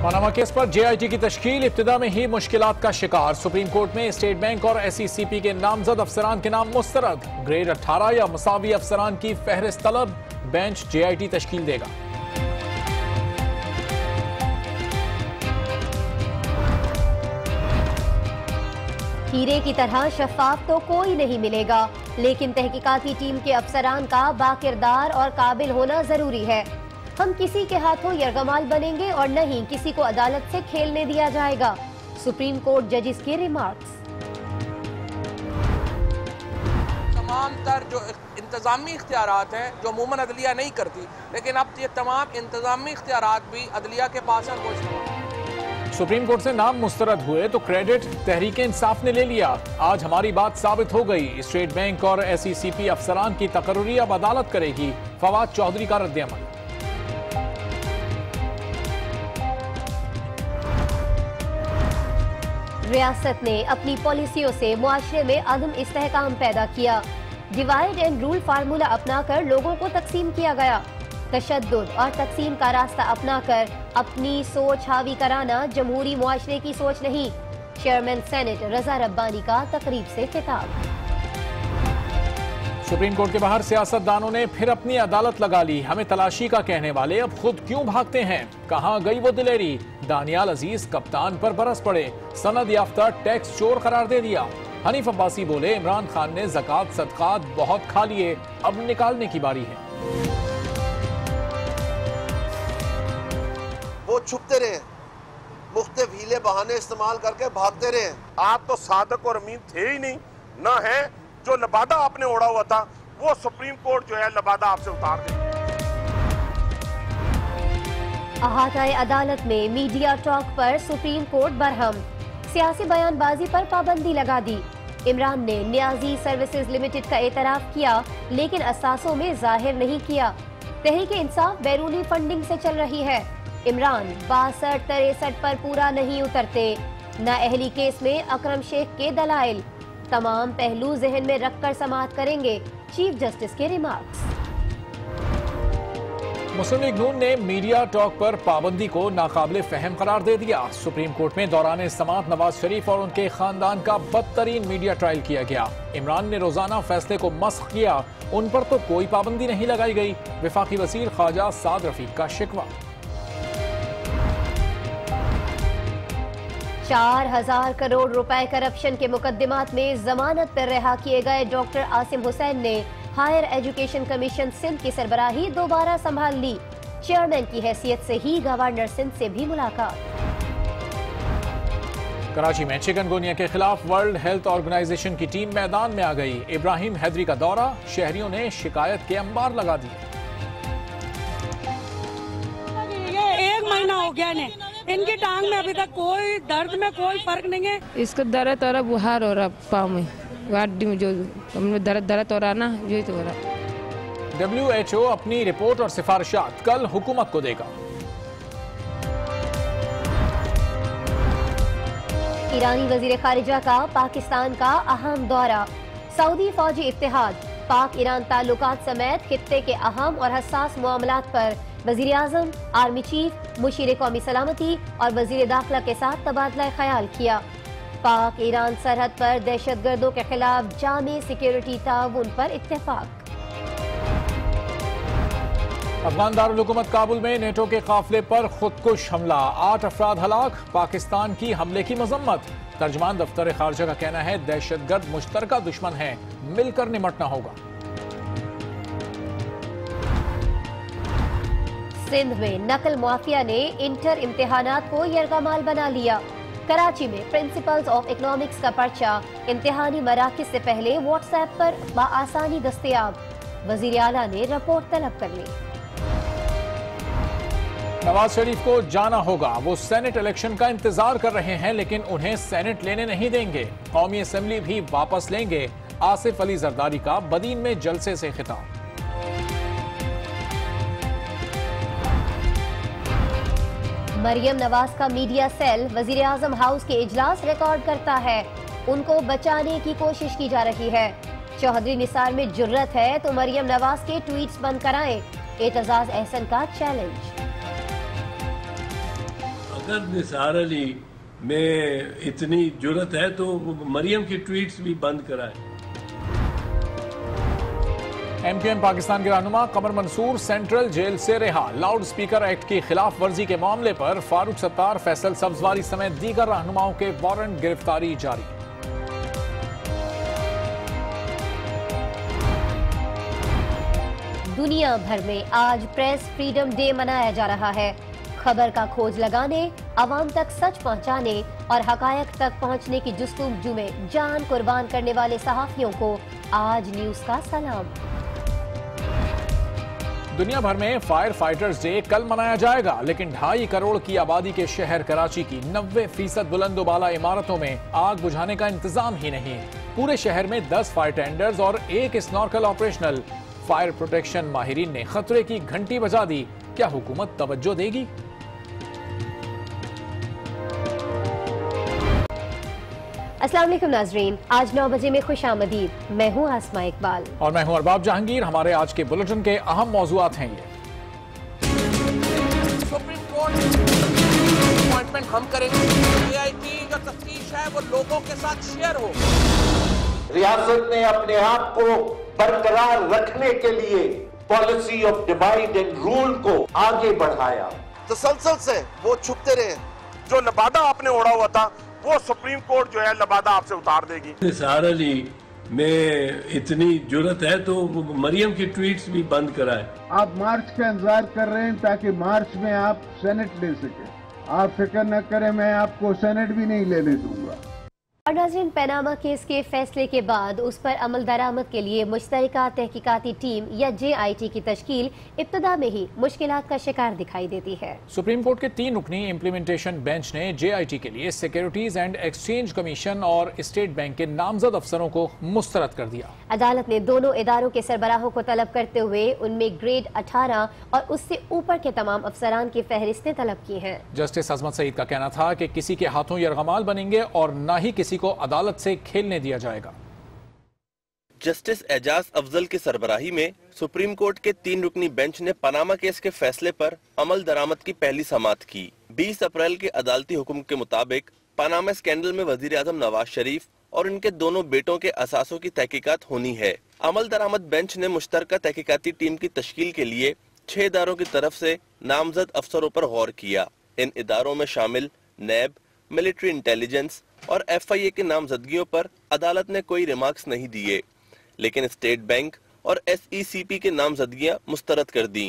Panama case पर JIT की तश्कील इब्तिदा में ही मुश्किलात का शिकार। सुप्रीम कोर्ट में स्टेट बैंक और SECP के नामजद अफसरान के नाम मुस्तरद। ग्रेड 18 या मुसावी अफसरान की फहरिस्त तलब। बेंच JIT तश्कील देगा। हीरे की तरह शफाफ तो कोई नहीं मिलेगा, लेकिन तहकीकाती टीम के अफसरान का बाकिरदार और काबिल होना जरूरी है। हम किसी के हाथों यरगमाल बनेंगे और नहीं किसी को अदालत से खेलने दिया जाएगा। सुप्रीम कोर्ट जजिस के रिमार्क्स। तमाम तर जो इंतजामी इख्तियारात हैं जो अमूमन अदलिया नहीं करती, लेकिन अब ये तमाम इंतजामी इख्तियारात भी अदलिया के पास हैं। सुप्रीम कोर्ट से नाम मुस्तरद हुए तो क्रेडिट तहरीक इंसाफ ने ले लिया। आज हमारी बात साबित हो गई। स्टेट बैंक और SECP अफसरान की तकर्री अब अदालत करेगी। फवाद चौधरी का रद्द-ए-अमल। रियासत ने अपनी पॉलिसियों से मुआशरे में अदम इस्तेहकाम पैदा किया। डिवाइड एंड रूल फार्मूला अपनाकर लोगों को तकसीम किया गया। तशद्दुद और तकसीम का रास्ता अपनाकर अपनी सोच हावी कराना जमहूरी मुआशरे की सोच नहीं। चेयरमैन सेनेट रजा रब्बानी का तकरीब से खिताब। सुप्रीम कोर्ट के बाहर सियासतदानों ने फिर अपनी अदालत लगा ली। हमें तलाशी का कहने वाले अब खुद क्यों भागते हैं? कहां गई वो दिलेरी? दानियाल अजीज कप्तान पर बरस पड़े। सनद याफ्ता टैक्स चोर करार दे दिया। हनीफ अब्बासी बोले इमरान खान ने ज़कात सदकात बहुत खा लिए, अब निकालने की बारी है। वो छुपते रहे, मुख्तलिफ हीले बहाने इस्तेमाल करके भागते रहे। आप तो सादक और अमीन थे ही नहीं, न है जो लबादा आपने ओढ़ा हुआ था वो सुप्रीम कोर्ट जो है लबादा आपसे उतार दे। अहाताए अदालत में मीडिया टॉक पर सुप्रीम कोर्ट बरहम। सियासी बयानबाजी पर पाबंदी लगा दी। इमरान ने नियाजी सर्विसेज लिमिटेड का एतराफ किया, लेकिन असासों में जाहिर नहीं किया। तहरीक इंसाफ बैरूनी फंडिंग से चल रही है। इमरान 62-63 पर पूरा नहीं उतरते। नाअहली केस में अकरम शेख के दलाइल। तमाम पहलू जहन में रखकर समाअत करेंगे। चीफ जस्टिस के रिमार्क्स। मुस्लिम लीग नून ने मीडिया टॉक पर पाबंदी को नाकाबिले फहम करार दे दिया। सुप्रीम कोर्ट में दौरान समाअत नवाज शरीफ और उनके खानदान का बदतरीन मीडिया ट्रायल किया गया। इमरान ने रोजाना फैसले को मस्ख किया, उन पर तो कोई पाबंदी नहीं लगाई गई। वफाकी वज़ीर ख्वाजा साद रफीक का शिकवा। 4000 करोड़ रुपए करप्शन के मुकदमात में जमानत पर रिहा किए गए डॉक्टर आसिम हुसैन ने हायर एजुकेशन कमीशन सिंध की सरबराही दोबारा संभाल ली। चेयरमैन की हैसियत से ही गवर्नर सिंध से भी मुलाकात। कराची में चिकनगुनिया के खिलाफ वर्ल्ड हेल्थ ऑर्गेनाइजेशन की टीम मैदान में आ गई। इब्राहिम हैदरी का दौरा, शहरियों ने शिकायत के अंबार लगा दिए। ये 1 महीना हो गया ने, इनकी टांग में अभी तक कोई दर्द में कोई फर्क नहीं है। इसको दर्द हो रहा, बुखार हो रहा, पाँव में हड्डी में जो दर्द हो रहा ना, यही तो हो रहा। WHO अपनी रिपोर्ट और सिफारिशात कल हुकूमत को देगा। ईरानी वजीर खारिजा का पाकिस्तान का अहम दौरा। सऊदी फौजी इत्तेहाद, पाक ईरान ताल्लुकात समेत खित्ते के अहम और हसास मामलात पर वजीर आजम, आर्मी चीफ, मुशीर कौमी सलामती और वजीर दाखिला के साथ तबादला ख्याल किया। पाक ईरान सरहद पर दहशतगर्दों के खिलाफ जामे सिक्योरिटी ताउन पर इत्तेफाक। अफगान दारुल हुकूमत काबुल में नेटो के काफिले पर खुदकुश हमला, 8 अफराद हलाक। पाकिस्तान की हमले की मजम्मत। तर्जमान दफ्तर खारजा का कहना है दहशतगर्द मुश्तरका दुश्मन है, मिलकर निमटना होगा। सिंध में नकल माफिया ने इंटर इम्तिहानात को यरगमाल बना लिया। कराची में प्रिंसिपल्स ऑफ इकोनॉमिक्स का पर्चा इम्तिहानी मराकिज से पहले व्हाट्सएप पर बआसानी दस्तयाब। वजीर आला ने रिपोर्ट तलब कर ली। नवाज शरीफ को जाना होगा। वो सेनेट इलेक्शन का इंतजार कर रहे हैं, लेकिन उन्हें सेनेट लेने नहीं देंगे। कौमी असेंबली भी वापस लेंगे। आसिफ अली जरदारी का बदीन में जलसे से खिताब। मरियम नवाज का मीडिया सेल वजीर आजम हाउस के इजलास रिकॉर्ड करता है। उनको बचाने की कोशिश की जा रही है। चौधरी निसार में जुर्रत है तो मरियम नवाज के ट्वीट्स बंद कराएं। एतजाज अहसन का चैलेंज। अगर निसार अली में इतनी जुर्रत है तो मरियम की ट्वीट्स भी बंद कराए। MQM पाकिस्तान के रहनुमा कमर मंसूर सेंट्रल जेल से रिहा। लाउड स्पीकर एक्ट की खिलाफ वर्जी के मामले पर फारूक सत्तार, फैसल सब्जवारी समेत दीगर रहनुमाओं के वारंट गिरफ्तारी जारी। दुनिया भर में आज प्रेस फ्रीडम डे मनाया जा रहा है। खबर का खोज लगाने, आवाम तक सच पहुंचाने और हकायक तक पहुंचने की जुस्तुजू में जान कुर्बान करने वाले सहाफियों को आज न्यूज का सलाम। दुनिया भर में फायर फाइटर्स डे कल मनाया जाएगा, लेकिन 2.5 करोड़ की आबादी के शहर कराची की 90% बुलंदोबाला इमारतों में आग बुझाने का इंतजाम ही नहीं। पूरे शहर में 10 फायर टेंडर्स और 1 स्नॉर्कल ऑपरेशनल। फायर प्रोटेक्शन माहिरीन ने खतरे की घंटी बजा दी। क्या हुकूमत तवज्जो देगी? अस्सलाम वालेकुम नाजरीन, आज 9 बजे में खुशामदीद। मैं हूँ आसमा इकबाल और मैं हूँ अरबाब जहांगीर। हमारे आज के बुलेटिन के अहम मौजूआत हैं ये। सुप्रीम कोर्ट अपॉइंटमेंट हम करेंगे। AIT जो तफ्तीश है वो लोगों के साथ शेयर हो। रियासत ने अपने आप को बरकरार रखने के लिए policy of divide and rule को आगे बढ़ाया। तसलसल से वो छुपते रहे। जो लबादा आपने ओढ़ा हुआ था वो सुप्रीम कोर्ट जो है लबादा आपसे उतार देगी। निसार अली में इतनी जुर्रत है तो मरियम की ट्वीट्स भी बंद कराए। आप मार्च का इंतजार कर रहे हैं ताकि मार्च में आप सेनेट ले सके। आप फिक्र न करें, मैं आपको सेनेट भी नहीं लेने दूंगा। और नाज़रीन, पनामा केस के फैसले के बाद उस पर अमल दरामद के लिए मुश्तरका तहकीकाती टीम या JIT की तश्कील इब्तदा में ही मुश्किलात का शिकार दिखाई देती है। सुप्रीम कोर्ट के 3 रुकनी इम्प्लीमेंटेशन बेंच ने JIT के लिए सिक्योरिटीज एंड एक्सचेंज कमीशन और स्टेट बैंक के नामजद अफसरों को मुस्तरद कर दिया। अदालत ने दोनों इदारों के सरबराहों को तलब करते हुए उनमें ग्रेड 18 और उससे ऊपर के तमाम अफसरान की फहरिस्तें तलब की हैं। जस्टिस अजमत सईद का कहना था कि किसी के हाथों यरगमाल बनेंगे और न ही किसी को अदालत से खेलने दिया जाएगा। जस्टिस एजाज अफजल की सरबराही में सुप्रीम कोर्ट के 3 रुकनी बेंच ने पनामा केस के फैसले पर अमल दरामद की पहली समाअत की। 20 अप्रैल के अदालती हुक्म के मुताबिक पनामा स्कैंडल में वजीर आजम नवाज शरीफ और उनके दोनों बेटों के असासों की तहकीकात होनी है। अमल दरामद बेंच ने मुश्तरका तहकीकाती टीम की तश्कील के लिए 6 इदारों की तरफ से नामजद अफसरों पर गौर किया। इन इदारों में शामिल नैब, मिलिट्री इंटेलिजेंस और FIA की नामजदगियों पर अदालत ने कोई रिमार्क्स नहीं दिए, लेकिन स्टेट बैंक और SECP की नामजदगियां मुस्तरद कर दी।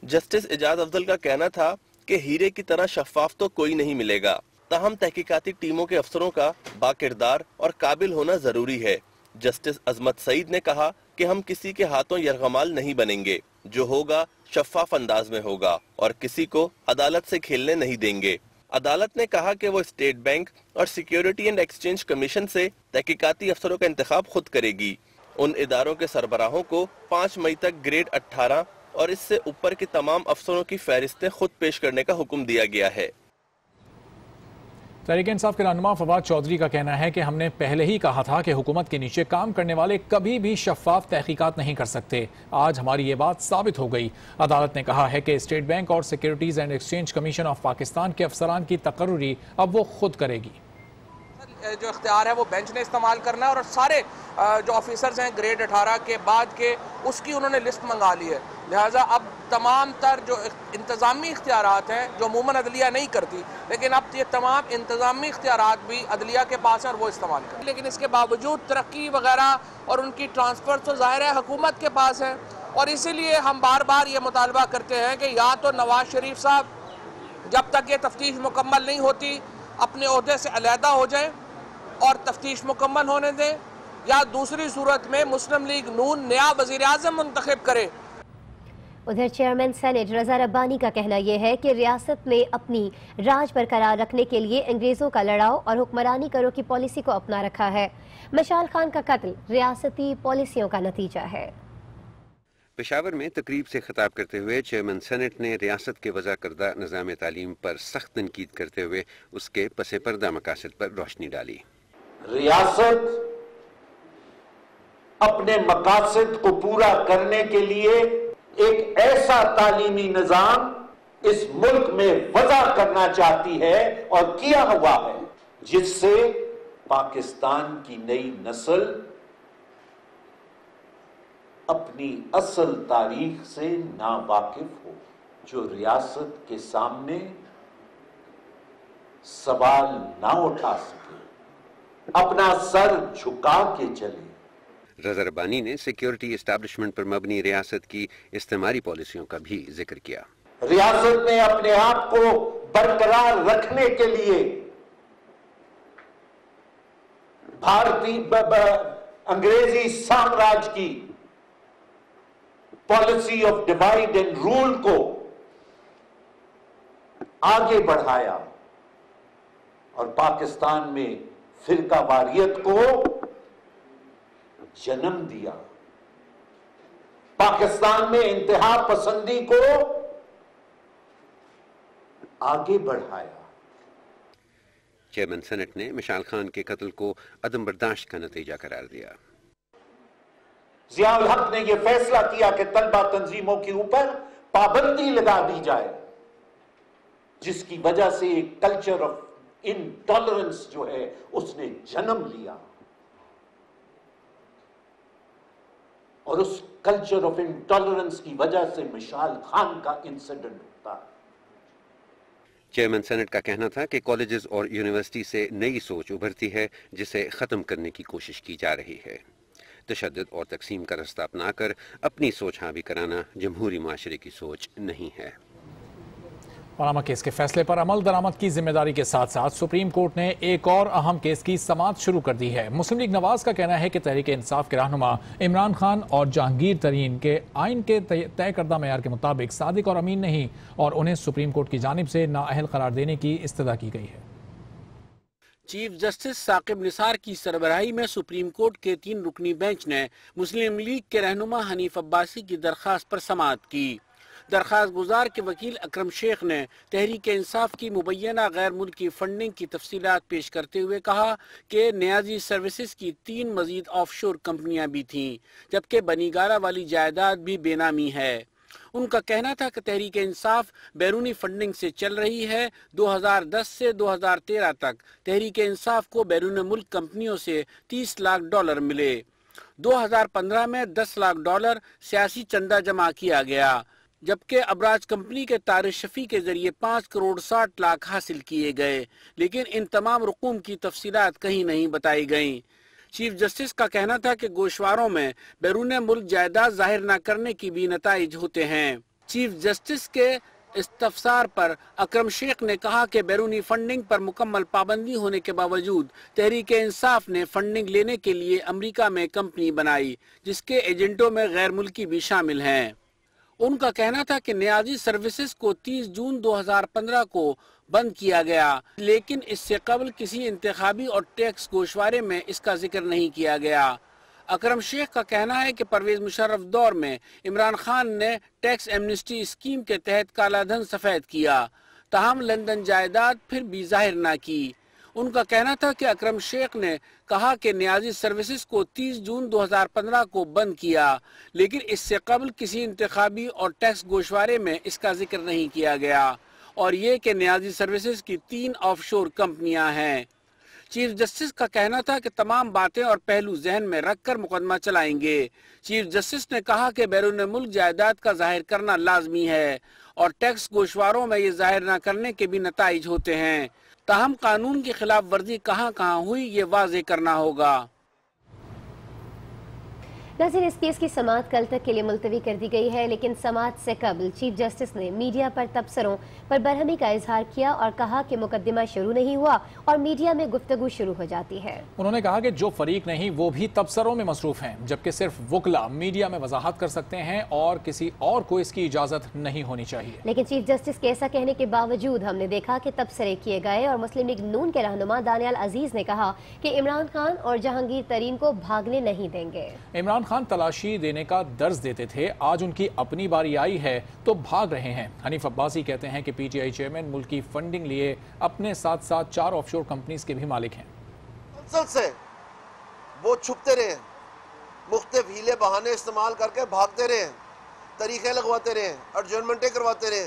जस्टिस एजाज अफजल का कहना था कि हीरे की तरह शफाफ तो कोई नहीं मिलेगा, ताहम तहकीकाती टीमों के अफसरों का बाकिरदार और काबिल होना जरूरी है। जस्टिस अजमत सईद ने कहा कि हम किसी के हाथों यरगमाल नहीं बनेंगे, जो होगा शफाफ अंदाज में होगा और किसी को अदालत से खेलने नहीं देंगे। अदालत ने कहा कि वो स्टेट बैंक और सिक्योरिटी एंड एक्सचेंज कमीशन से तहकीकाती अफसरों का इंतखाब खुद करेगी। उन इदारों के सरबराहों को 5 मई तक ग्रेड 18 और इससे ऊपर के तमाम अफसरों की फहरिस्तें खुद पेश करने का हुक्म दिया गया है। तहरीक इंसाफ के रहनुमा फवाद चौधरी का कहना है कि हमने पहले ही कहा था कि हुकूमत के नीचे काम करने वाले कभी भी शफाफ तहकीकात नहीं कर सकते। आज हमारी ये बात साबित हो गई। अदालत ने कहा है कि स्टेट बैंक और securities and exchange commission of Pakistan के अफसरान की तकर्रुरी अब वो खुद करेगी। जो इख्तियार है वो बेंच ने इस्तेमाल करना है और सारे जो ऑफिसर्स हैं ग्रेड 18 के बाद के उसकी उन्होंने लिस्ट मंगा ली है। लिहाजा अब तमाम तर जो इंतज़ामी इख्तियारात हैं जो अमूमन अदलिया नहीं करती, लेकिन अब ये तमाम इंतज़ामी इख्तियारात भी अदलिया के पास हैं और वो इस्तेमाल करें। लेकिन इसके बावजूद तरक्की वगैरह और उनकी ट्रांसफ़र तो ज़ाहिर है हुकूमत के पास है और इसीलिए हम बार बार ये मुतालबा करते हैं कि या तो नवाज शरीफ साहब जब तक ये तफ्तीश मुकम्मल नहीं होती अपने ओहदे से अलहदा हो जाए और तफ्तीश मुकम्मल होने दें, या दूसरी सूरत में मुस्लिम लीग नून नया वज़ीर आज़म मुंतखब करे। उधर चेयरमैन सेनेट रजा रब्बानी का कहना यह है कि रियासत ने अपनी राज बरकरार रखने के लिए अंग्रेजों का लड़ाओ और हुक्मरानी करो की पॉलिसी को अपना रखा है। मशाल खान का कत्ल रियासती पॉलिसियों का नतीजा है। पेशावर में तकरीब से खिताब करते हुए चेयरमैन सेनेट ने रियासत के वज़ा करदा निज़ाम तालीम पर सख्त तनकीद करते हुए उसके पसे पर्दा मकासद पर रोशनी डाली। रियासत अपने मकासद को पूरा करने के लिए एक ऐसा तालीमी निज़ाम इस मुल्क में वज़ा करना चाहती है और किया हुआ है, जिससे पाकिस्तान की नई नस्ल अपनी असल तारीख से नावाकिफ हो, जो रियासत के सामने सवाल ना उठा सके, अपना सर झुका के चले। रज़ा रब्बानी ने सिक्योरिटी एस्टैब्लिशमेंट पर मबनी रियासत की इस्तेमारी पॉलिसियों का भी जिक्र किया। रियासत ने अपने आप को बरकरार रखने के लिए भारतीय अंग्रेजी साम्राज्य की policy of divide and rule को आगे बढ़ाया और पाकिस्तान में फिरकावारियत को जन्म दिया, पाकिस्तान में इंतहा पसंदी को आगे बढ़ाया। चेयरमैन सेनेट ने मिशाल खान के कत्ल को अदम बर्दाश्त का नतीजा करार दिया। ज़ियाउल हक ने यह फैसला किया कि तलबा तंजीमों के ऊपर पाबंदी लगा दी जाए, जिसकी वजह से एक कल्चर ऑफ इनटॉलरेंस जो है उसने जन्म लिया और उस कल्चर ऑफ इनटॉलरेंस की वजह से मिशाल खान का इंसिडेंट होता है। चेयरमैन सेनेट का कहना था कि कॉलेजेस और यूनिवर्सिटी से नई सोच उभरती है, जिसे खत्म करने की कोशिश की जा रही है। तशद्दुद और तकसीम का रास्ता अपनाकर अपनी सोच हावी कराना जमहूरी माशरे की सोच नहीं है। पनामा केस के फैसले पर अमल दरामद की जिम्मेदारी के साथ साथ सुप्रीम कोर्ट ने एक और अहम केस की समाअत शुरू कर दी है। मुस्लिम लीग नवाज का कहना है कि तहरीक इंसाफ के रहनुमा इमरान खान और जहांगीर तरीन के आइन के तय करदा मेयार के मुताबिक सादिक और अमीन नहीं और उन्हें सुप्रीम कोर्ट की जानिब से नाअहल करार देने की इस्तदा की गई है। चीफ जस्टिस साकिब निसार की सरबराही में सुप्रीम कोर्ट के 3 रुकनी बेंच ने मुस्लिम लीग के रहनुमा हनीफ अब्बासी की दरख्वास्त पर समाअत की। दरख्वास्त गुजार के वकील अकरम शेख ने तहरीक इंसाफ की मुबैना गैर मुल्की फंडिंग की तफसीलात पेश करते हुए कहा कि न्याजी सर्विसेज की 3 मजीद ऑफशोर कंपनियां भी थीं, जबकि बनीगारा वाली जायदाद भी बेनामी है। उनका कहना था कि तहरीक इंसाफ बैरूनी फंडिंग से चल रही है। 2010 से 2013 तक तहरीक इंसाफ को बैरून मुल्क कंपनियों से $30 लाख मिले। 2015 में $10 लाख सियासी चंदा जमा किया गया, जबकि अबराज कंपनी के तारिक शफी के जरिए 5 करोड़ 60 लाख हासिल किए गए, लेकिन इन तमाम रकूम की तफसीलात कहीं नहीं बताई गईं। चीफ जस्टिस का कहना था कि गोशवारों में बैरून मुल्क जायदाद जाहिर न करने की भी नताइज होते हैं। चीफ जस्टिस के इस्तफसार पर अकरम शेख ने कहा कि बैरूनी फंडिंग पर मुकम्मल पाबंदी होने के बावजूद तहरीक इंसाफ ने फंडिंग लेने के लिए अमेरिका में कंपनी बनाई, जिसके एजेंटों में गैर मुल्की भी शामिल हैं। उनका कहना था कि न्याजी सर्विसेज को 30 जून 2015 को बंद किया गया, लेकिन इससे कबल किसी इंतखाबी और टैक्स गोशवारे में इसका जिक्र नहीं किया गया। अकरम शेख का कहना है कि परवेज मुशर्रफ दौर में इमरान खान ने टैक्स एमनेस्टी स्कीम के तहत काला धन सफेद किया, ताहम लंदन जायदाद फिर भी जाहिर न की। उनका कहना था कि अकरम शेख ने कहा कि न्याजी सर्विसेज को 30 जून 2015 को बंद किया, लेकिन इससे कबल किसी इंतखाबी और टैक्स गोशवारे में इसका जिक्र नहीं किया गया, और ये कि न्याजी सर्विसेज की 3 ऑफशोर कंपनियां हैं। चीफ जस्टिस का कहना था कि तमाम बातें और पहलू जहन में रखकर मुकदमा चलाएंगे। चीफ जस्टिस ने कहा कि बैरून मुल्क जायदाद का जाहिर करना लाजमी है और टैक्स गोशवारों में ये जाहिर न करने के भी नताइज होते हैं, ताहम कानून की खिलाफ वर्जी कहाँ कहाँ हुई ये वाज़ेह करना होगा। नाज़रीन, इस केस की समाअत कल तक के लिए मुलतवी कर दी गई है, लेकिन समाअत से कबल चीफ जस्टिस ने मीडिया पर तबसरों पर बरहमी का इजहार किया और कहा कि मुकदमा शुरू नहीं हुआ और मीडिया में गुफ्तगू शुरू हो जाती है। उन्होंने कहा कि जो फरीक नहीं वो भी तबसरों में मसरूफ हैं, जबकि सिर्फ वकला मीडिया में वजाहत कर सकते हैं और किसी और को इसकी इजाजत नहीं होनी चाहिए। लेकिन चीफ जस्टिस के ऐसा कहने के बावजूद हमने देखा कि तबसरे किए गए और मुस्लिम लीग नून के रहनुमा दानियाल अजीज ने कहा कि इमरान खान और जहांगीर तरीन को भागने नहीं देंगे। इमरान खान तलाशी देने का दर्ज देते थे, आज उनकी अपनी बारी आई है तो भाग रहे हैं। हनीफ अब्बासी कहते हैं कि पीटीआई चेयरमैन मुल्क की फंडिंग लिए अपने साथ साथ 4 ऑफशोर कंपनीज के भी मालिक हैं। से वो छुपते रहे, मुख्तलिफ हीले बहाने इस्तेमाल करके भागते रहे, तरीके लगवाते रहे, एडजर्नमेंटें करवाते रहे,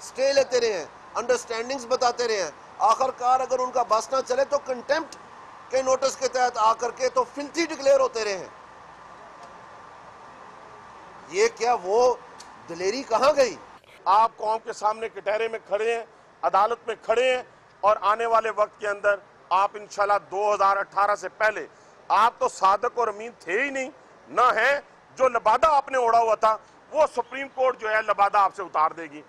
स्टे लेते रहे हैं, अंडरस्टैंडिंग्स बताते रहे हैं। आखिरकार अगर उनका बस ना चले तो कंटेम्प्ट के नोटिस के तहत आकर के तो फिल्थी डिक्लेयर होते रहे हैं। ये क्या वो दिलेरी कहाँ गई? आप कौम के सामने कटहरे में खड़े हैं, अदालत में खड़े हैं, और आने वाले वक्त के अंदर आप इंशाल्लाह 2018 से पहले आप तो सादक और अमीन थे ही नहीं, ना है। जो लबादा आपने ओढ़ा हुआ था वो सुप्रीम कोर्ट जो है लबादा आपसे उतार देगी।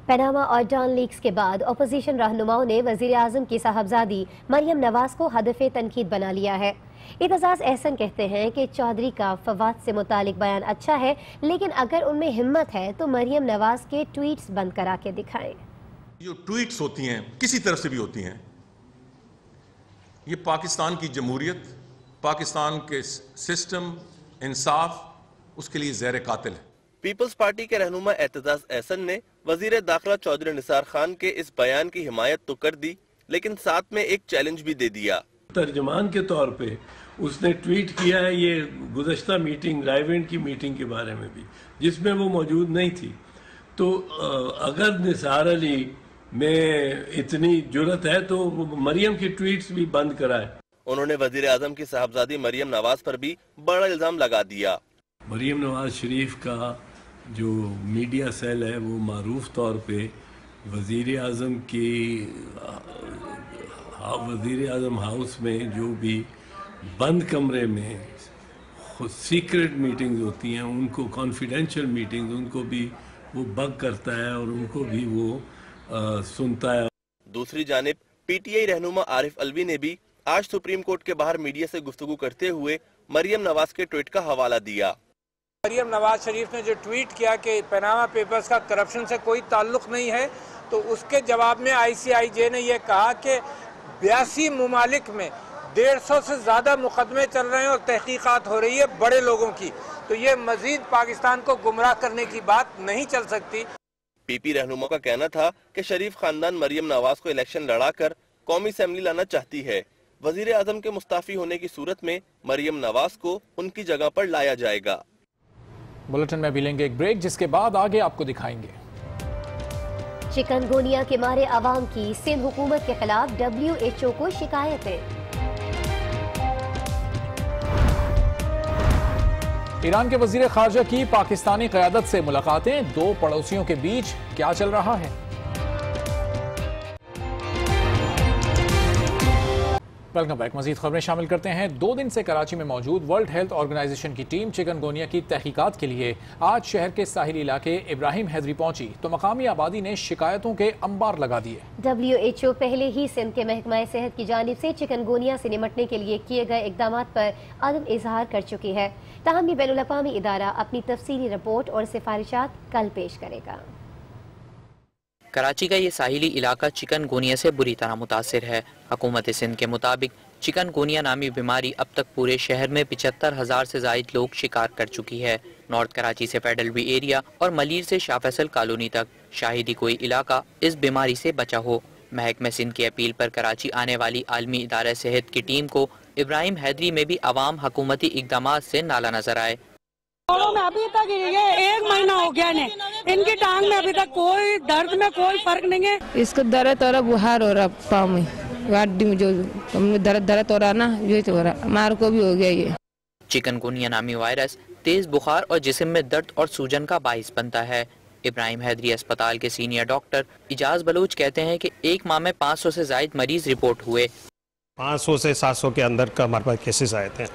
पनामा और डॉन लीक्स के बाद अपोजिशन रहनुमाओं ने वजीर आजम की साहबजादी मरियम नवाज को हदफ़े तनकीद बना लिया है। इत्तेज़ाज़ एहसन कहते हैं कि चौधरी का फवाद से मुतालिक बयान अच्छा है, लेकिन अगर उनमें हिम्मत है तो मरियम नवाज के ट्वीट्स बंद करा के दिखाएं। जो ट्वीट्स होती हैं किसी तरफ से भी होती हैं, ये पाकिस्तान की जमहूरियत, पाकिस्तान के सिस्टम, इंसाफ, उसके लिए ज़हर कातिल है। पीपल्स पार्टी के रहनुमा एतजाज एहसन ने वजीर दाखिला चौधरी निसार खान के इस बयान की हिमायत तो कर दी, लेकिन साथ में एक चैलेंज भी दे दिया। तर्जमान के तौर पे उसने ट्वीट किया है ये गुज़श्ता मीटिंग, रायवेंट की मीटिंग के बारे में भी, जिसमें वो मौजूद नहीं थी। तो अगर निसार अली में इतनी जुर्रत है तो मरियम की ट्वीट्स भी बंद कराए। उन्होंने वजीर आजम की साहबजादी मरियम नवाज पर भी बड़ा इल्जाम लगा दिया। मरियम नवाज शरीफ का जो मीडिया सेल है वो मारूफ तौर पे वजीर आजम हाउस में जो भी बंद कमरे में सीक्रेट मीटिंग्स होती हैं, उनको कॉन्फिडेंशियल मीटिंग्स, उनको भी वो बग करता है और उनको भी वो सुनता है। दूसरी जानिब पीटीआई रहनुमा आरिफ अलवी ने भी आज सुप्रीम कोर्ट के बाहर मीडिया से गुफ्तगू करते हुए मरियम नवाज के ट्वीट का हवाला दिया। मरियम नवाज शरीफ ने जो ट्वीट किया कि पनामा पेपर्स का करप्शन से कोई ताल्लुक नहीं है, तो उसके जवाब में ICIJ ने यह कहा कि 82 मुमालिक में 150 से ज़्यादा मुकदमे चल रहे हैं और तहकीकात हो रही है बड़े लोगों की, तो ये मजीद पाकिस्तान को गुमराह करने की बात नहीं चल सकती। पीपी रहनुमा का कहना था कि शरीफ खानदान मरियम नवाज को इलेक्शन लड़ाकर कौमी असेंबली लाना चाहती है। वजीर आजम के मुस्ताफी होने की सूरत में मरियम नवाज को उनकी जगह पर लाया जाएगा। बुलेटिन में भी लेंगे एक ब्रेक, जिसके बाद आगे आपको दिखाएंगे। चिकनगुनिया के मारे अवाम की सिंध हुकूमत के खिलाफ WHO को शिकायतें। ईरान के वजीर खारजा की पाकिस्तानी क़यादत से मुलाकातें, दो पड़ोसियों के बीच क्या चल रहा है। Welcome back. मजीद खबरें शामिल करते हैं। 2 दिन से कराची में मौजूद वर्ल्ड हेल्थ ऑर्गेनाइजेशन की टीम चिकनगुनिया की तहकीकात के लिए आज शहर के साहिली इलाके इब्राहिम हैदरी पहुंची तो मकामी आबादी ने शिकायतों के अंबार लगा दिए। WHO पहले ही सिंध के महकमा सेहत की जानिब से चिकनगुनिया से निमटने के लिए किए गए इकदाम पर अदम इजहार कर चुकी है। ताहम बैनुल अक़वामी इदारा अपनी तफसीली रिपोर्ट और सिफारिशात कल पेश करेगा। कराची का ये साहिली इलाका चिकनगुनिया से बुरी तरह मुतासिर है। हुकूमत सिंध के मुताबिक चिकनगुनिया नामी बीमारी अब तक पूरे शहर में 75,000 से ज़ायद लोग शिकार कर चुकी है। नॉर्थ कराची से फेडरल बी एरिया और मलीर से शाह फैसल कॉलोनी तक शाहिदी कोई इलाका इस बीमारी से बचा हो। महकमे सिंध की अपील पर कराची आने वाली आलमी इदारा सेहत की टीम को इब्राहिम हैदरी में भी अवाम हुकूमती इक़दामात से नाला नजर आए। में अभी तक ये 1 महीना हो गया ने, इनकी टांग में अभी तक कोई दर्द में कोई फर्क नहीं है। इसको दर्द हो रहा, बुखार हो रहा, पाँव में गाड़ी में जो दर्द हो रहा ना, यही तो हो रहा, मार को भी हो गया ये। चिकनगुनिया नामी वायरस तेज बुखार और जिस्म में दर्द और सूजन का बाइस बनता है। इब्राहिम हैदरी अस्पताल के सीनियर डॉक्टर इजाज बलूच कहते हैं कि एक माह में 500 से ज़ायद मरीज रिपोर्ट हुए। 500 से 700 के अंदर का हमारे पास केसेस आए थे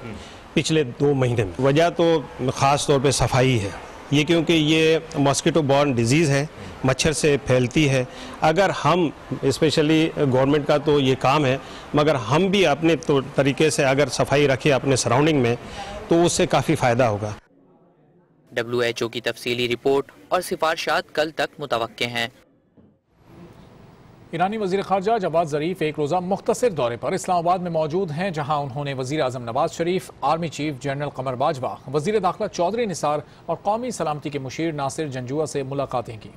पिछले 2 महीने में। वजह तो ख़ास तौर पे सफाई है, ये क्योंकि ये मॉस्किटो बॉर्न डिजीज़ है, मच्छर से फैलती है। अगर हम स्पेशली गवर्नमेंट का तो ये काम है, मगर हम भी अपने तो तरीके से अगर सफाई रखें अपने सराउंडिंग में तो उससे काफ़ी फ़ायदा होगा। WHO की तफसीली रिपोर्ट और सिफारिशात कल तक मुतवक्के हैं। ईरानी वजीर खारजा जवाद ज़रीफ एक रोज़ा मुख्तसर दौरे पर इस्लामाबाद में मौजूद हैं, जहां उन्होंने वजीर आज़म Nawaz Sharif, army chief general कमर बाजवा, वजीर दाखिला चौधरी निसार और कौमी सलामती के मुशीर नासिर जंजुआ से मुलाकातें की।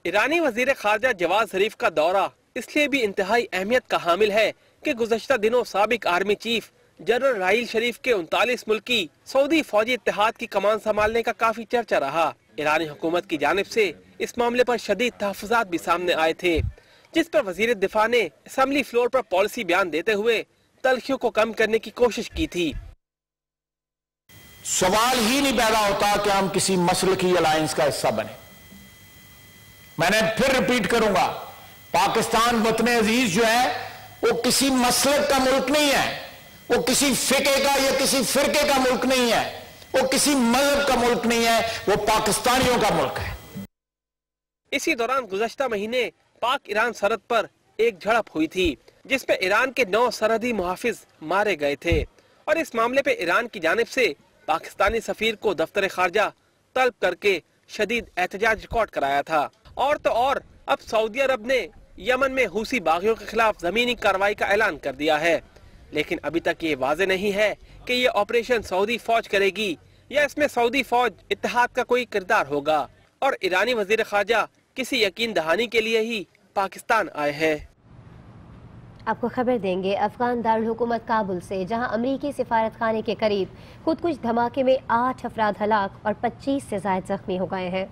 ईरानी वजीर खारजा जवाद ज़रीफ का दौरा इसलिए भी इंतहाई अहमियत का हामिल है कि गुज़श्ता दिनों साबिक आर्मी चीफ जनरल राहील शरीफ के 39 मुल्की सऊदी फौजी इत्तेहाद की कमान संभालने का काफी चर्चा रहा। ईरानी हुकूमत की जानिब से इस मामले पर शदीद तहफ़्फ़ुज़ात भी सामने आए थे, जिस पर वज़ीर दिफा ने असम्बली फ्लोर पर पॉलिसी बयान देते हुए तलखियों को कम करने की कोशिश की थी। सवाल ही नहीं पैदा होता कि हम किसी मसलकी अलायंस का हिस्सा बने। मैंने फिर रिपीट करूंगा, पाकिस्तान वतन अजीज जो है वो किसी मसलक का मुल्क नहीं है, वो किसी फिके का या किसी फिरके का मुल्क नहीं है, वो किसी मजहब का मुल्क नहीं है, वो पाकिस्तानियों का मुल्क है। इसी दौरान गुज़श्ता महीने पाक ईरान सरहद पर एक झड़प हुई थी, जिसमें ईरान के 9 सरहदी मुहाफिज मारे गए थे और इस मामले पे ईरान की जानिब से पाकिस्तानी सफीर को दफ्तर खारजा तलब करके शदीद एहतजाज रिकॉर्ड कराया था। और तो और अब सऊदी अरब ने यमन में हूसी बागियों के खिलाफ जमीनी कार्रवाई का ऐलान कर दिया है, लेकिन अभी तक ये वाज़े नहीं है कि ये ऑपरेशन सऊदी फौज करेगी या इसमें सऊदी फौज इत्तेहाद का कोई किरदार होगा। और ईरानी वजीर खारजा किसी यकीन दहानी के लिए ही पाकिस्तान आए हैं। आपको खबर देंगे अफगान दारुल हुकूमत काबुल से, जहां अमरीकी सिफारत खाने के करीब खुदकुश धमाके में 8 अफराद हलाक और 25 से ज़ायद जख्मी हो गए हैं।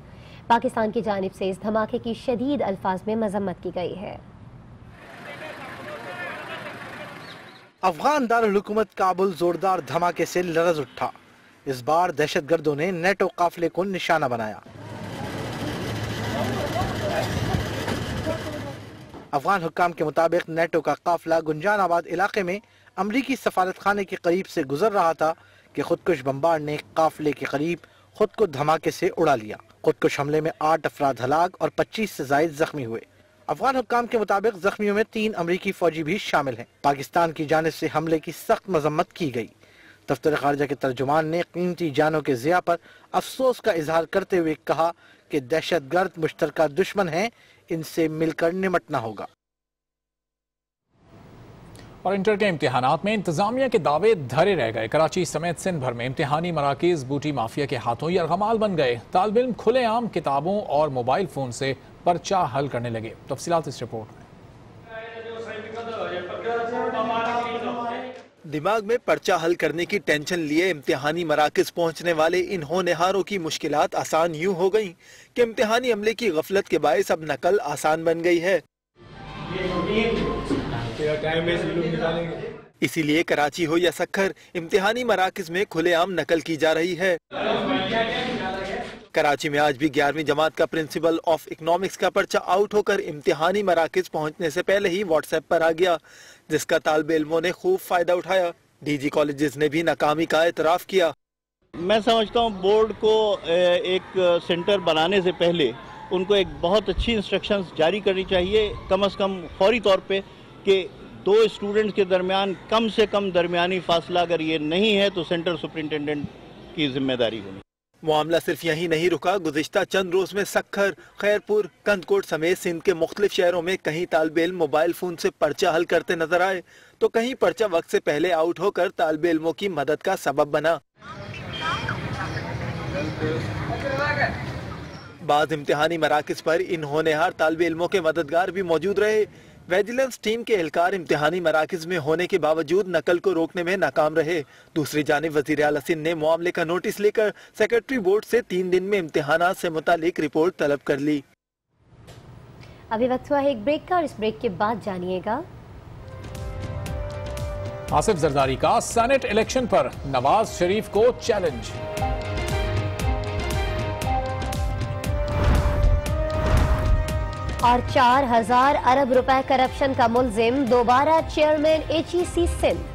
पाकिस्तान की जानिब से इस धमाके की शदीद अल्फाज में मजम्मत की गई है। अफगान दारुल हुकूमत काबुल जोरदार धमाके से लरज़ उठा। इस बार दहशतगर्दों ने नेटो काफिले को निशाना बनाया। अफगान हुक्काम के मुताबिक नेटो का काफिला गुंजानाबाद इलाके में अमरीकी सफारत खाने के करीब से गुजर रहा था कि खुदकुश बम्बार ने काफिले के करीब खुद को धमाके से उड़ा लिया। खुदकुश हमले में 8 अफराद हलाक और 25 से ज़ायद जख्मी हुए। अफगान हुक्काम के मुताबिक जख्मियों में 3 अमरीकी फौजी भी शामिल हैं। पाकिस्तान की जानिब से हमले की सख्त मजम्मत की गई। दफ्तर खारजा के तर्जुमान ने कीमती जानों के ज़िया पर अफसोस का इजहार करते हुए कहा कि दहशतगर्द मुश्तरका दुश्मन हैं, इनसे मिलकर निमटना होगा। और इंटर के इम्तिहानात में इंतजामिया के दावे धरे रह गए। कराची समेत सिंध भर में इम्तिहानी मराकिज बूटी माफिया के हाथों यरगमाल बन गए। तालिब इल्म खुलेआम किताबों और मोबाइल फोन से पर्चा हल करने लगे। तफसीलात इस रिपोर्ट में। दिमाग में पर्चा हल करने की टेंशन लिए इम्तिहानी मराकिज पहुंचने वाले इन होनहारों की मुश्किलात आसान यूं हो गईं कि इम्तिहानी अमले की गफलत के बायस अब नकल आसान बन गई है। इसीलिए कराची हो या सक्खर, इम्तिहानी मराकिज में खुलेआम नकल की जा रही है। कराची में आज भी 11वीं जमात का प्रिंसिपल ऑफ इकोनॉमिक्स का पर्चा आउट होकर इम्तिहानी मराकिज पहुंचने से पहले ही व्हाट्सएप पर आ गया, जिसका तालिब इल्मों ने खूब फायदा उठाया। डीजी कॉलेजेस ने भी नाकामी का एतराफ किया। मैं समझता हूँ बोर्ड को एक सेंटर बनाने से पहले उनको एक बहुत अच्छी इंस्ट्रक्शंस जारी करनी चाहिए, कम से कम फौरी तौर पे, कि 2 स्टूडेंट्स के दरमियान कम से कम दरमियानी फासला अगर ये नहीं है तो सेंटर सुपरिटेंडेंट की जिम्मेदारी होगी। मामला सिर्फ यहीं नहीं रुका। गुज़िश्ता चंद रोज में सक्खर, खैरपुर, कंदकोट समेत सिंध के मुख्तलिफ शहरों में कहीं तालिब इल्म मोबाइल फोन से पर्चा हल करते नजर आए, तो कहीं पर्चा वक्त से पहले आउट होकर तालिब इल्मों की मदद का सबब बना। बाज़ इम्तिहानी मराकिज पर इन होनहार तालिब इल्मों के मददगार भी मौजूद रहे। विजिलेंस टीम के एहलकार इम्तिहानी मराकिज में होने के बावजूद नकल को रोकने में नाकाम रहे। दूसरी जानिब वज़ीर आला सिंध ने मामले का नोटिस लेकर सेक्रेटरी बोर्ड से 3 दिन में इम्तिहानात से मुतालिक रिपोर्ट तलब कर ली। अभी वक्त हुआ है एक ब्रेक का, और इस ब्रेक के बाद जानिएगा आसिफ जरदारी का सेनेट इलेक्शन पर नवाज शरीफ को चैलेंज। और 4000 अरब रुपए करप्शन का मुल्जिम दोबारा chairman HEC Sindh.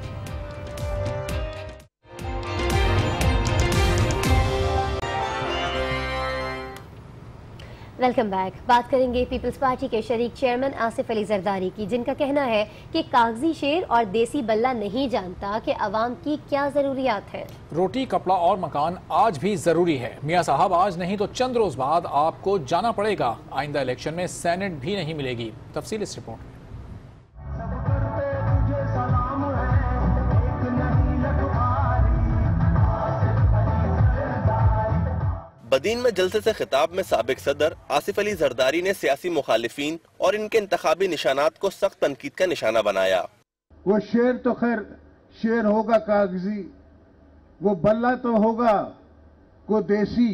Welcome back. बात करेंगे पीपल्स पार्टी के शरीक चेयरमैन आसिफ अली जरदारी की, जिनका कहना है कि कागजी शेर और देसी बल्ला नहीं जानता कि अवाम की क्या जरूरियात है। रोटी, कपड़ा और मकान आज भी जरूरी है। मियाँ साहब, आज नहीं तो चंद रोज बाद आपको जाना पड़ेगा। आइंदा इलेक्शन में सेनेट भी नहीं मिलेगी। तफसील इस रिपोर्ट में। बदीन में जलसे से खिताब में साबिक सदर आसिफ अली जरदारी ने सियासी मुखालिफिन और इनके इंतखाबी निशानात को सख्त तनकीद का निशाना बनाया। वो शेर तो खैर शेर होगा कागजी, वो बल्ला तो होगा को देसी,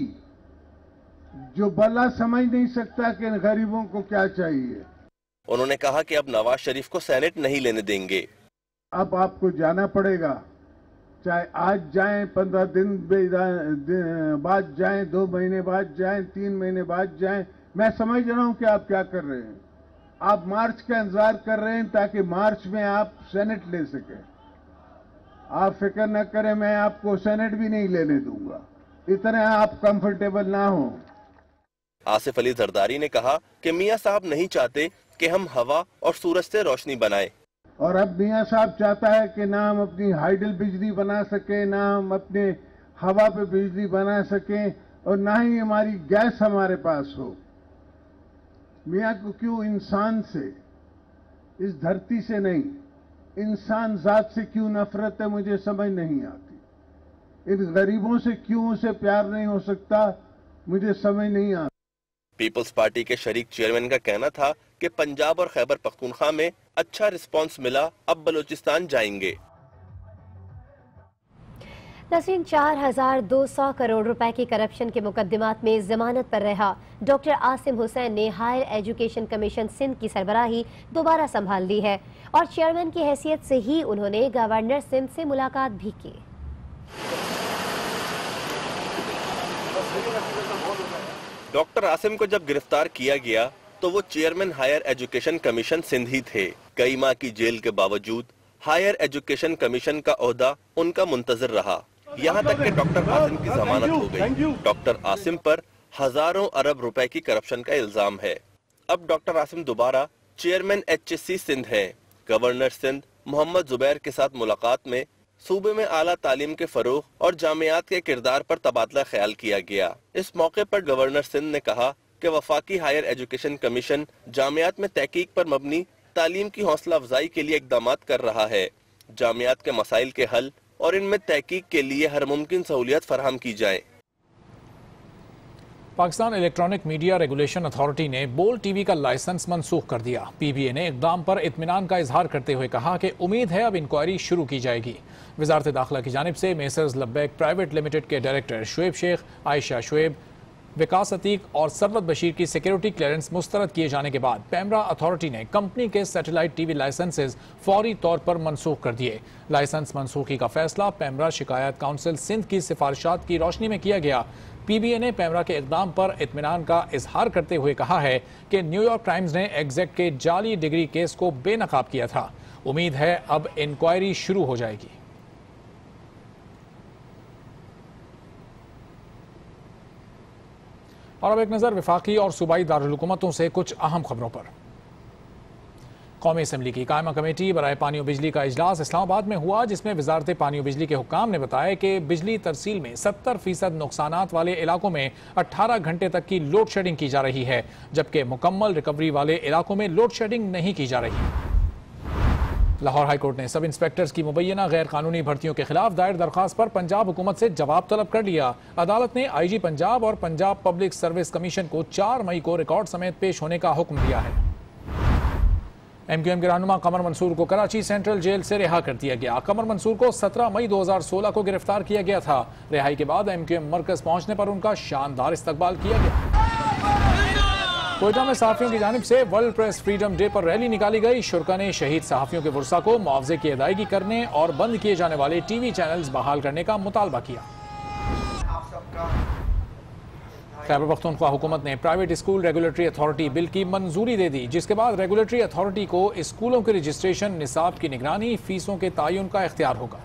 जो बल्ला समझ नहीं सकता कि गरीबों को क्या चाहिए। उन्होंने कहा कि अब नवाज शरीफ को सेनेट नहीं लेने देंगे। अब आपको जाना पड़ेगा, चाहे आज जाएं, 15 दिन बाद जाएं, 2 महीने बाद जाएं, 3 महीने बाद जाएं। मैं समझ रहा हूं कि आप क्या कर रहे हैं। आप मार्च का इंतजार कर रहे हैं ताकि मार्च में आप सेनेट ले सकें। आप फिक्र न करें, मैं आपको सेनेट भी नहीं लेने दूंगा, इतने आप कंफर्टेबल ना हो। आसिफ अली जरदारी ने कहा कि मियां साहब नहीं चाहते कि हम हवा और सूरज से रोशनी बनाएं। और अब मियां साहब चाहता है कि ना हम अपनी हाइडल बिजली बना सके, ना हम अपने हवा पे बिजली बना सकें, और ना ही हमारी गैस हमारे पास हो। मियां को क्यों इंसान से, इस धरती से नहीं, इंसान जात से क्यों नफरत है, मुझे समझ नहीं आती। इन गरीबों से क्यों उसे प्यार नहीं हो सकता, मुझे समझ नहीं आता। पीपल्स पार्टी के शरीक चेयरमैन का कहना था कि पंजाब और खैबर पख्तूनख्वा में अच्छा रिस्पांस मिला, अब बलूचिस्तान जाएंगे। नसरीन 4200 करोड़ रुपए की करप्शन के मुकदमात में जमानत पर रहा डॉक्टर आसिम हुसैन ने हायर एजुकेशन कमीशन सिंध की सरबराही दोबारा संभाल ली है और चेयरमैन की हैसियत से ही उन्होंने गवर्नर सिंध से मुलाकात भी की। डॉक्टर आसिम को जब गिरफ्तार किया गया तो वो chairman higher education commission Sindh ही थे। कई माह की जेल के बावजूद हायर एजुकेशन कमीशन का ओहदा उनका मुंतजर रहा, यहाँ तक कि डॉक्टर आसिम की जमानत हो गई। डॉक्टर आसिम पर हजारों अरब रुपए की करप्शन का इल्जाम है। अब डॉक्टर आसिम दोबारा चेयरमैन HSC सिंध हैं। गवर्नर सिंध मोहम्मद जुबैर के साथ मुलाकात में सूबे में आला तालीम के फरोग और जामियात के किरदार पर तबादला ख्याल किया गया। इस मौके पर गवर्नर सिंध ने कहा कि वफाकी हायर एजुकेशन कमीशन जामियात में तहकीक पर मबनी तालीम की हौसला अफजाई के लिए इकदामात कर रहा है। जामियात के मसाइल के हल और इनमें तहकीक के लिए हर मुमकिन सहूलियत फराहम की जाए। Pakistan electronic media regulation authority ने बोल टीवी का लाइसेंस मनसूख कर दिया। PBA ने इकदाम पर इत्मीनान का इजहार करते हुए कहा कि उम्मीद है अब इंक्वायरी शुरू की जाएगी। वजारत दाखिला की जानिब से मेसर्स लब्बैक प्राइवेट लिमिटेड के डायरेक्टर शुएब शेख, आयशा शुएब, विकास अतीक और सरवत बशीर की सिक्योरिटी क्लियरेंस मुस्तरद किए जाने के बाद पैमरा अथॉरिटी ने कंपनी के सैटेलाइट टीवी लाइसेंसेज फौरी तौर पर मनसूख कर दिए। लाइसेंस मनसूखी का फैसला पैमरा शिकायत काउंसिल सिंध की सिफारिशात की रोशनी में किया गया। PBA ने पैमरा के इकदाम पर इत्मीनान का इजहार करते हुए कहा है कि न्यूयॉर्क टाइम्स ने एग्जैक्ट के जाली डिग्री केस को बेनकाब किया था। उम्मीद है अब इंक्वायरी शुरू हो जाएगी। और अब एक नजर वफाकी और सूबाई दारुल हुकूमतों से कुछ अहम खबरों पर। कौमी असम्बली की कायमा कमेटी बराए पानी और बिजली का इजलास इस्लामाबाद में हुआ, जिसमें वजारत पानी और बिजली के हुक्काम ने बताया कि बिजली तरसील में 70% नुकसानात वाले इलाकों में 18 घंटे तक की लोड शेडिंग की जा रही है, जबकि मुकम्मल रिकवरी वाले इलाकों में लोड शेडिंग नहीं की जा रही। लाहौर हाईकोर्ट ने सब इंस्पेक्टर्स की मुबैना गैर कानूनी भर्तियों के खिलाफ दायर दरखास्त पर पंजाब हुकूमत से जवाब तलब कर लिया। अदालत ने IG पंजाब और पंजाब पब्लिक सर्विस कमीशन को 4 मई को रिकॉर्ड समेत पेश होने का हुक्म दिया है। MQM के रहनुमा कमर मंसूर को कराची सेंट्रल जेल से रिहा कर दिया गया। कमर मंसूर को 17 मई 2016 को गिरफ्तार किया गया था। रिहाई के बाद MQM मरकज पहुंचने पर उनका शानदार इस्तकबाल किया गया। कोयटा में सहाफियों की जानिब से वर्ल्ड प्रेस फ्रीडम डे पर रैली निकाली गई। शुरका ने शहीद सहाफियों के वर्सा को मुआवजे की अदायगी करने और बंद किए जाने वाले TV चैनल्स बहाल करने का मुतालबा किया। खैबर पख्तूनख्वा हुकूमत ने private school regulatory authority bill की मंजूरी दे दी, जिसके बाद रेगुलेटरी अथॉरिटी को स्कूलों के रजिस्ट्रेशन, निसाब की निगरानी, फीसों के तयन का इख्तियार होगा।